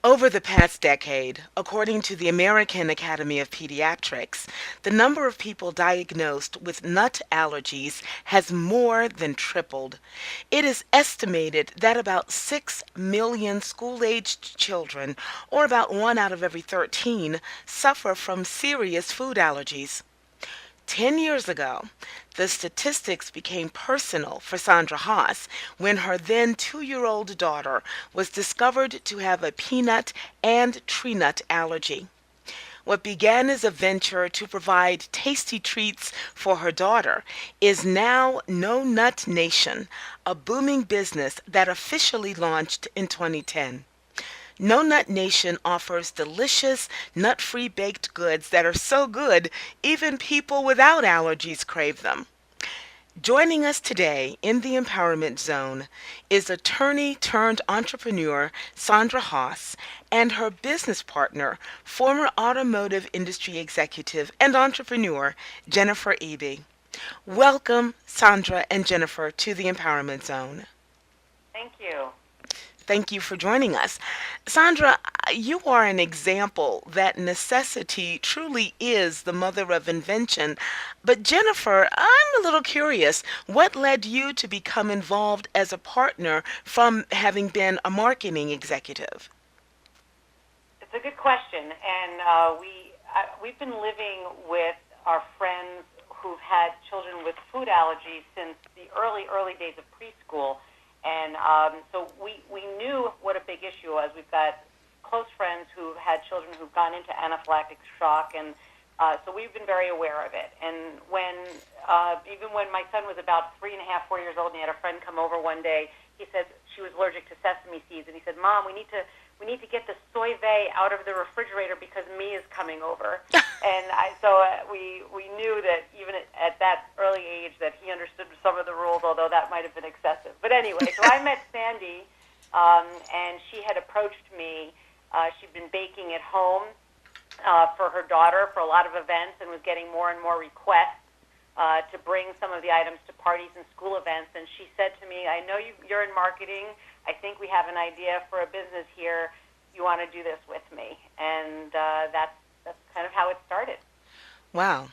Over the past decade, according to the American Academy of Pediatrics, the number of people diagnosed with nut allergies has more than tripled. It is estimated that about 6 million school aged children, or about 1 out of every 13, suffer from serious food allergies. 10 years ago, the statistics became personal for Sandra Haas when her then 2-year old daughter was discovered to have a peanut and tree nut allergy. What began as a venture to provide tasty treats for her daughter is now No Nut Nation, a booming business that officially launched in 2010. No Nut Nation offers delicious, nut free baked goods that are so good, even people without allergies crave them. Joining us today in the Empowerment Zone is attorney turned entrepreneur Sandra Haas and her business partner, former automotive industry executive and entrepreneur Jennifer Eby. Welcome, Sandra and Jennifer, to the Empowerment Zone. Thank you. Thank you for joining us. Sandra, you are an example that necessity truly is the mother of invention. But Jennifer, I'm a little curious. What led you to become involved as a partner from having been a marketing executive? It's a good question, and we've been living with our friends who've had children with food allergies since the early days of preschool, and so we knew what a big issue was. We've got close friends who've had children who've gone into anaphylactic shock, and so we've been very aware of it. And even when my son was about 3.5, 4 years old, and he had a friend come over one day, he said she was allergic to sesame seeds, and he said, "Mom, we need to get the soy vey out of the refrigerator because me is coming over." And we knew that even at that early age that he understood some of the rules, although that might have been excessive. But anyway, so I met Sandy, and she had approached me. She'd been baking at home for her daughter for a lot of events and was getting more and more requests to bring some of the items to parties and school events. And she said to me, "I know you're in marketing. I think we have an idea for a business here. You want to do this with me?" And that's kind of how it started. Wow.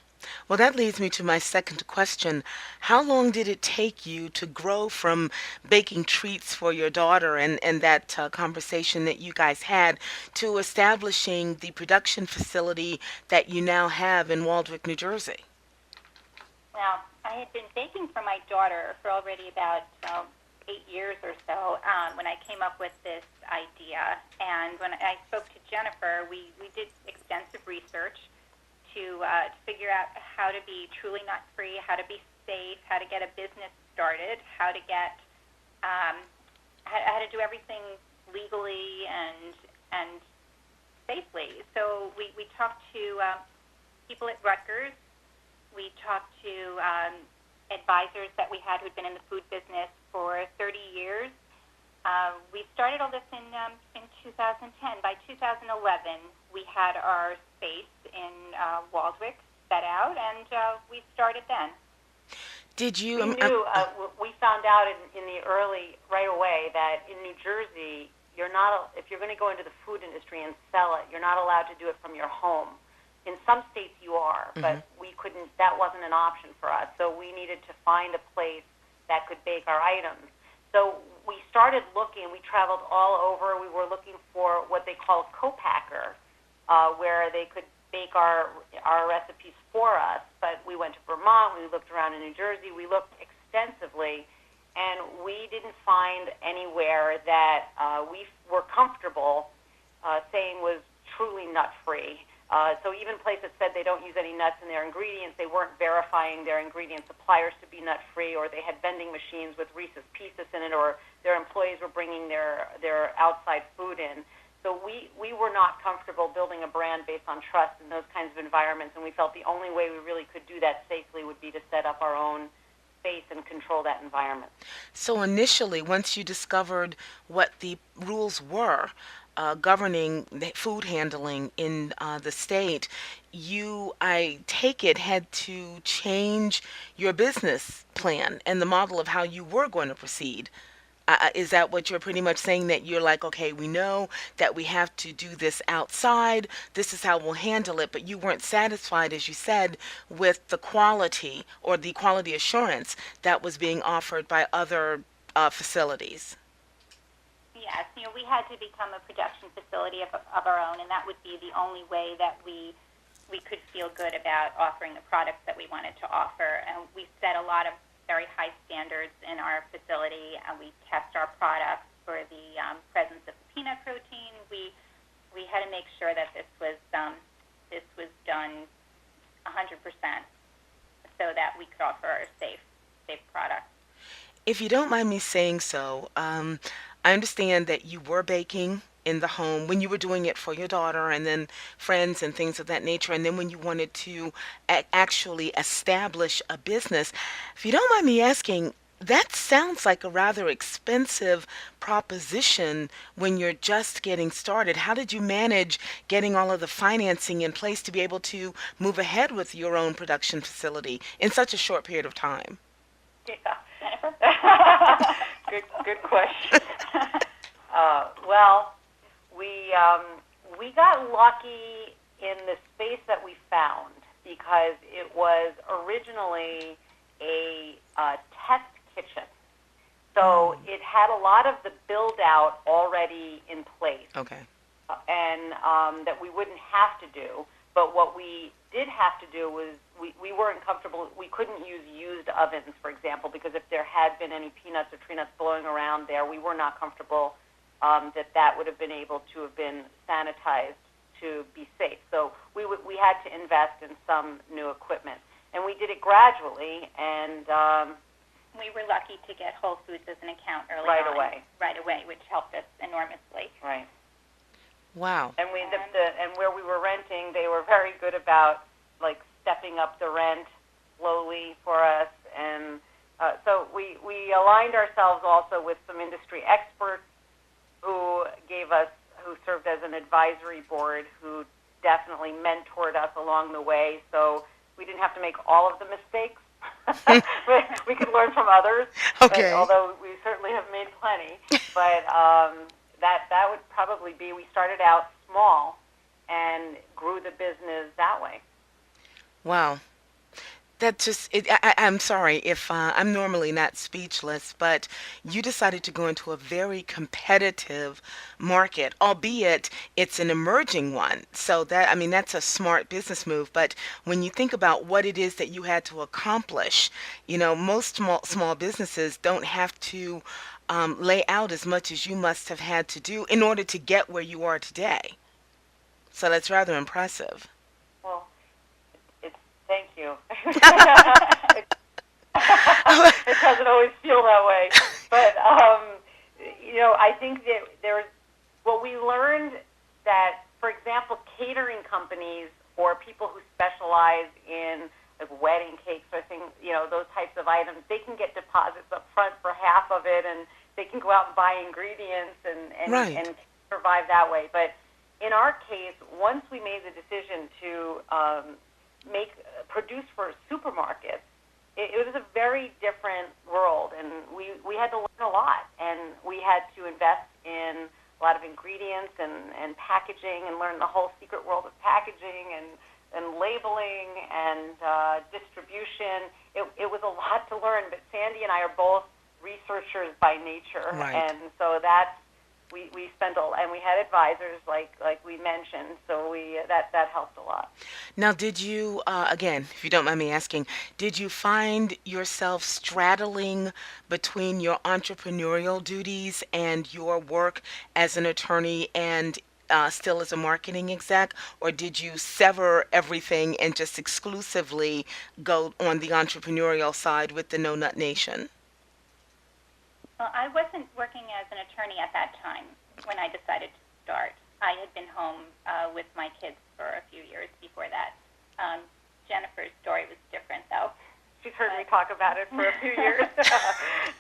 Well, that leads me to my second question. How long did it take you to grow from baking treats for your daughter and that conversation that you guys had to establishing the production facility that you now have in Waldwick, New Jersey? Well, I had been baking for my daughter for already about 8 years or so when I came up with this idea. And when I spoke to Jennifer, we did extensive research to figure out how to be truly nut-free, how to be safe, how to get a business started, how to get how to do everything legally and safely. So we talked to people at Rutgers. We talked to advisors that we had who'd been in the food business for 30 years. We started all this in 2010. By 2011, we had our space in Waldwick set out, and we started then. Did you? We knew, we found out in the early, right away, that in New Jersey, you're not, if you're going to go into the food industry and sell it, you're not allowed to do it from your home. In some states you are, but we couldn't, that wasn't an option for us. So we needed to find a place that could bake our items. So we started looking, we traveled all over. We were looking for what they call a co-packer, where they could bake our recipes for us. But we went to Vermont, we looked around in New Jersey, we looked extensively, and we didn't find anywhere that we were comfortable saying was truly nut-free. So even places said they don't use any nuts in their ingredients. They weren't verifying their ingredient suppliers to be nut-free, or they had vending machines with Reese's Pieces in it, or their employees were bringing their outside food in. So we were not comfortable building a brand based on trust in those kinds of environments, and we felt the only way we really could do that safely would be to set up our own space and control that environment. So initially, once you discovered what the rules were governing the food handling in the state, you, I take it, had to change your business plan and the model of how you were going to proceed. Is that what you're pretty much saying, that you're like, okay, we know that we have to do this outside. This is how we'll handle it. But you weren't satisfied, as you said, with the quality or the quality assurance that was being offered by other facilities. Yes, we had to become a production facility of our own, and that would be the only way that we could feel good about offering the products that we wanted to offer. And we set a lot of very high standards in our facility, and we test our products for the presence of peanut protein. We had to make sure that this was done 100%, so that we could offer a safe product. If you don't mind me saying so, I understand that you were baking in the home when you were doing it for your daughter and then friends and things of that nature. And then when you wanted to actually establish a business, if you don't mind me asking, that sounds like a rather expensive proposition when you're just getting started. How did you manage getting all of the financing in place to be able to move ahead with your own production facility in such a short period of time? Yeah. Jennifer? Good question. Well, we got lucky in the space that we found because it was originally a test kitchen. So it had a lot of the build-out already in place. Okay. And that we wouldn't have to do. But what we did have to do was we weren't comfortable. We couldn't use used ovens, for example, because if there had been any peanuts or tree nuts blowing around there, we were not comfortable that would have been able to have been sanitized to be safe. So we had to invest in some new equipment. And we did it gradually, and we were lucky to get Whole Foods as an account early right on. away. Right away, which helped us enormously. Right. Wow. And and where we were renting, they were very good about like stepping up the rent slowly for us, and so we aligned ourselves also with some industry experts who served as an advisory board, who definitely mentored us along the way. So we didn't have to make all of the mistakes. We could learn from others. Okay. Although we certainly have made plenty, but. That would probably be, we started out small and grew the business that way. Wow. That just, I'm sorry if I'm normally not speechless, but you decided to go into a very competitive market, albeit it's an emerging one. So that, I mean, that's a smart business move. But when you think about what it is that you had to accomplish, most small businesses don't have to lay out as much as you must have had to do in order to get where you are today. So that's rather impressive. Well, thank you. It doesn't always feel that way, but I think that what we learned that, for example, catering companies or people who specialize in like wedding cakes or things, those types of items, they can get deposits up front for half of it, and they can go out and buy ingredients and Right. and survive that way. But in our case, once we made the decision to produce for supermarkets, it was a very different world, and we had to learn a lot, and we had to invest in a lot of ingredients and packaging, and learn the whole secret world of packaging and labeling and distribution. It was a lot to learn, but Sandy and I are both researchers by nature, Right. and so we spent and we had advisors like we mentioned, so that helped a lot. Now, did you, again, if you don't mind me asking, did you find yourself straddling between your entrepreneurial duties and your work as an attorney and still as a marketing exec, or did you sever everything and just exclusively go on the entrepreneurial side with the No Nut Nation? Well, I wasn't working as an attorney at that time when I decided to start. I had been home with my kids for a few years before that. Jennifer's story was different, though. She's heard me talk about it for a few years.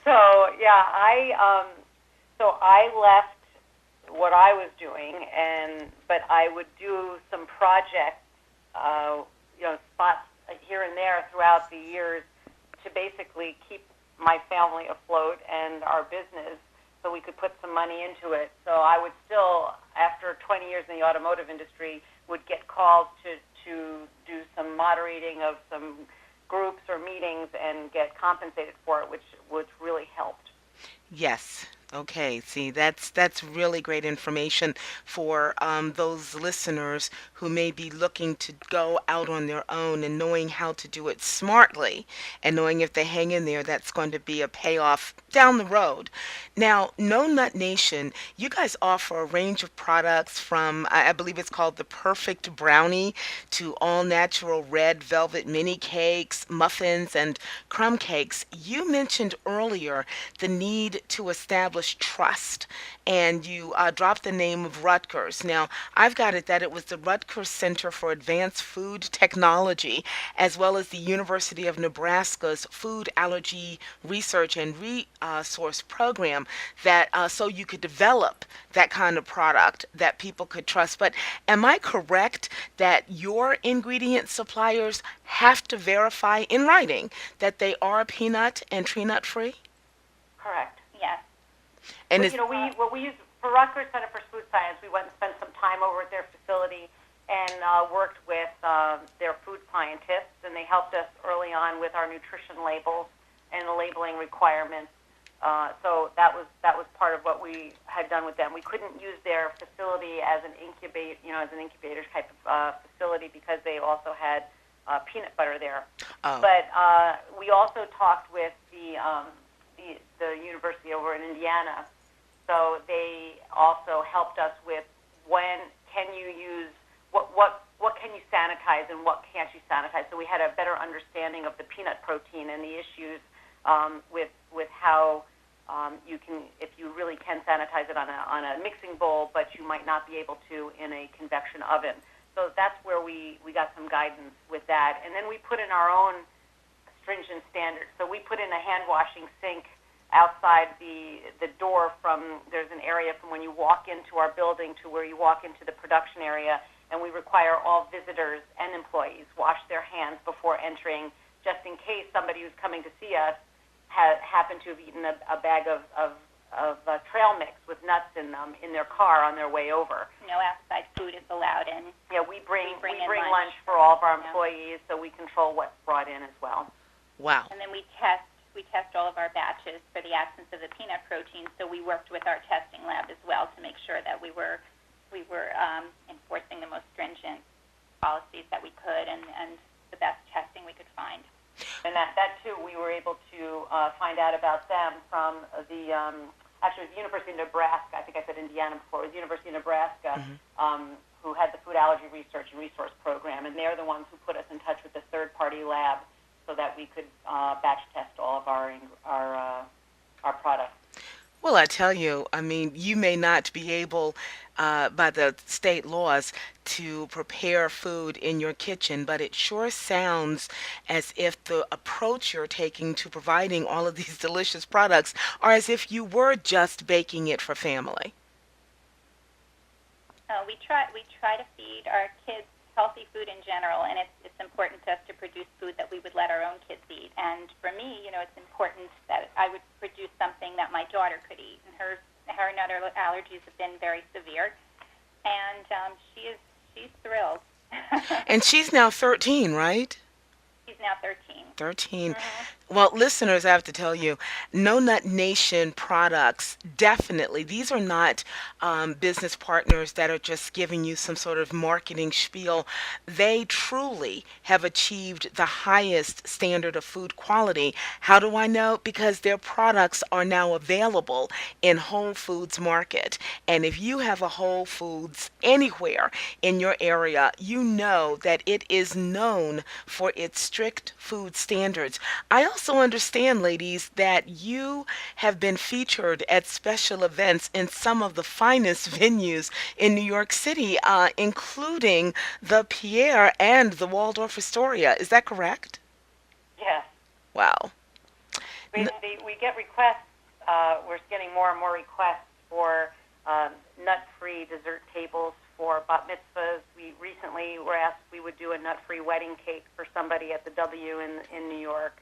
So yeah, I left what I was doing, but I would do some projects, spots here and there throughout the years to basically keep my family afloat and our business. so we could put some money into it. So I would still, after 20 years in the automotive industry, would get called to do some moderating of some groups or meetings and get compensated for it, which really helped. Yes. Okay. See, that's really great information for those listeners who may be looking to go out on their own and knowing how to do it smartly and knowing if they hang in there, that's going to be a payoff down the road. Now, No Nut Nation, you guys offer a range of products from, I believe it's called the Perfect Brownie, to all natural red velvet mini cakes, muffins, and crumb cakes. You mentioned earlier the need to establish trust, and you dropped the name of Rutgers. Now, I've got it that it was the Rutgers Center for Advanced Food Technology, as well as the University of Nebraska's Food Allergy Research and Resource Program, that so you could develop that kind of product that people could trust. But am I correct that your ingredient suppliers have to verify in writing that they are peanut and tree nut free? Correct. Yes. And But, we use for Rutgers Center for Food Science. We went and spent some time over at their facility and worked with their food scientists, and they helped us early on with our nutrition labels and the labeling requirements. So that was part of what we had done with them. We couldn't use their facility as an incubator type of facility because they also had peanut butter there. Oh. But we also talked with the university over in Indiana. So they also helped us with when can you use what can you sanitize and what can't you sanitize. So we had a better understanding of the peanut protein and the issues with how you can, if you really can sanitize it on a mixing bowl, but you might not be able to in a convection oven. So that's where we got some guidance with that. And then we put in our own stringent standards. So we put in a hand washing sink outside the door there's an area from when you walk into our building to where you walk into the production area, and we require all visitors and employees wash their hands before entering, just in case somebody who's coming to see us happened to have eaten a bag of trail mix with nuts in them in their car on their way over. No outside food is allowed in. Yeah, we bring in lunch for all of our employees, so we control what's brought in as well. Wow. And then we test all of our batches for the absence of the peanut protein. So we worked with our testing lab as well to make sure that we were enforcing the most stringent policies that we could and the best testing we could find. And that too, we were able to find out about them from the actually it was the University of Nebraska. I think I said Indiana before. It was the University of Nebraska who had the Food Allergy Research and Resource Program, and they're the ones who put us in touch with the third-party lab so that we could batch test all of our products. Well, I tell you, I mean, you may not be able, by the state laws, to prepare food in your kitchen, but it sure sounds as if the approach you're taking to providing all of these delicious products are as if you were just baking it for family. We try to feed our kids healthy food in general, and it's important to us to produce food that we would let our own kids eat. And for me, it's important that I would produce something that my daughter could eat. And her nut allergies have been very severe, and she's thrilled. And she's now 13, right? She's now 13. 13. Well, listeners, I have to tell you, No Nut Nation products, definitely, these are not business partners that are just giving you some sort of marketing spiel. They truly have achieved the highest standard of food quality. How do I know? Because their products are now available in Whole Foods Market. And if you have a Whole Foods anywhere in your area, you know that it is known for its strict food standards. I also understand, ladies, that you have been featured at special events in some of the finest venues in New York City, including the Pierre and the Waldorf Astoria. Is that correct? Yes. Wow. We get requests. We're getting more and more requests for nut-free dessert tables for bat mitzvahs. We recently were asked if we would do a nut-free wedding cake for somebody at the W in New York.